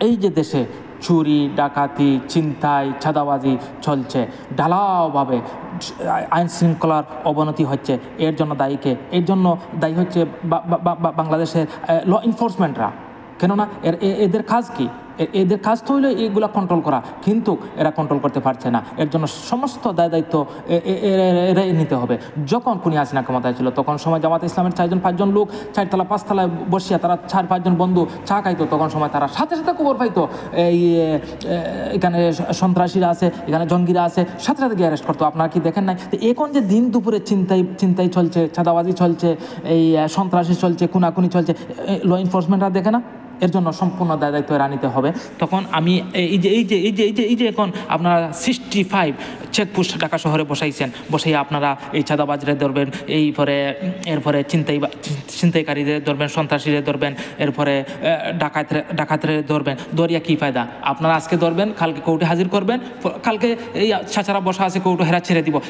এই যে দেশে চুরি, ডাকাতি, ছিনতাই, চাঁদাবাজি চলছে ঢালাওভাবে, আইন শৃঙ্খলার অবনতি হচ্ছে, এর জন্য দায়ীকে? এর জন্য দায়ী হচ্ছে বাংলাদেশের ল এনফোর্সমেন্টরা। কেননা এদের কাজ কি? এদের কাজ তো হইলো এইগুলা কন্ট্রোল করা, কিন্তু এরা কন্ট্রোল করতে পারছে না। এর জন্য সমস্ত দায়িত্ব এরাই নিতে হবে। যখন খুনি হাসিনা ক্ষমতায় ছিল তখন সময় জামাত ইসলামের 4-5 জন লোক 4তলা 5তলায় বসিয়া তারা 4-5 জন বন্ধু চা খাইতো, তখন সময় তারা সাথে সাথে খবর পাইতো এই এখানে সন্ত্রাসীরা আছে, এখানে জঙ্গিরা আছে, সাথে সাথে গিয়ে অ্যারেস্ট করতো। আপনারা কি দেখেন নাই? তো এখন যে দিন দুপুরে চিন্তাই চলছে, চাঁদাবাজি চলছে, এই সন্ত্রাসী চলছে, খুনাখুনি চলছে, ল এনফোর্সমেন্টরা দেখে না? এর জন্য সম্পূর্ণ দায়িত্ব এরা নিতে হবে। তখন আমি এই যে এখন আপনারা 65 চেকপোস্ট ঢাকা শহরে বসাইয়া আপনারা এই চাঁদাবাজরে ধরবেন, এরপরে ছিনতাইকারীদের ধরবেন, সন্ত্রাসীদের ধরবেন, এরপরে ডাকাতরে ধরবেন। ধরিয়া কী ফায়দা? আপনারা আজকে ধরবেন, কালকে কোর্টে হাজির করবেন, কালকে এই ছাছাড়া বসা আছে কোর্টে, হেরা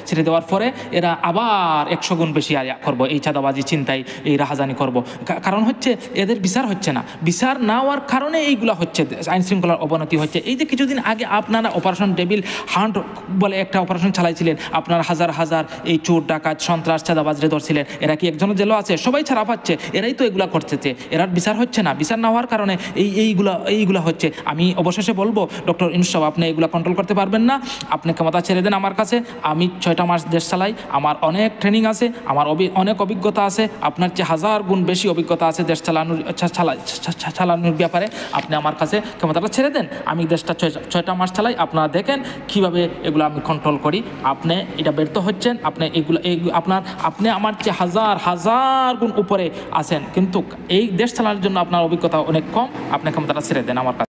ছেড়ে দেওয়ার পরে এরা আবার 100 গুণ বেশি করবো, এই চাঁদাবাজি, চিন্তাই, এই রাহাজানি করব। কারণ হচ্ছে এদের বিচার হচ্ছে না। বিচার না হওয়ার কারণে এইগুলো হচ্ছে, আইন শৃঙ্খলার অবনতি হচ্ছে। এই যে কিছুদিন আগে আপনারা অপারেশন ডেভিল হান্ট বলে একটা অপারেশন চালাইছিলেন, আপনারা হাজার হাজার এই চোর, ডাকাত, সন্ত্রাস, চাঁদাবাজরে ধরছিলেন। এরা কি একজনের জেলও আছে? সবাই ছাড়া পাচ্ছে। এরাই তো এগুলা করতেছে। এরার বিচার হচ্ছে না। বিচার না হওয়ার কারণে এইগুলা হচ্ছে। আমি অবশেষে বলবো, ডক্টর ইউনূস সাহেব, আপনি এগুলা কন্ট্রোল করতে পারবেন না। আপনি ক্ষমতা ছেড়ে দেন আমার কাছে। আমি 6টা মাস দেশ চালাই, আমার অনেক ট্রেনিং আছে, আমার অনেক অভিজ্ঞতা আছে। আপনার চেয়ে 1000 গুণ বেশি অভিজ্ঞতা আছে দেশ চালানোর ব্যাপারে। আপনি আমার কাছে ক্ষমতাটা ছেড়ে দেন, আমি দেশটা 6টা মাস চালাই। আপনারা দেখেন কিভাবে এগুলো আমি কন্ট্রোল করি। আপনি এটা ব্যর্থ হচ্ছেন। আপনি আমার চেয়ে হাজার গুণ উপরে আছেন, কিন্তু এই দেশ চালানোর জন্য আপনার অভিজ্ঞতা অনেক কম। আপনি ক্ষমতাটা ছেড়ে দেন আমার কাছে।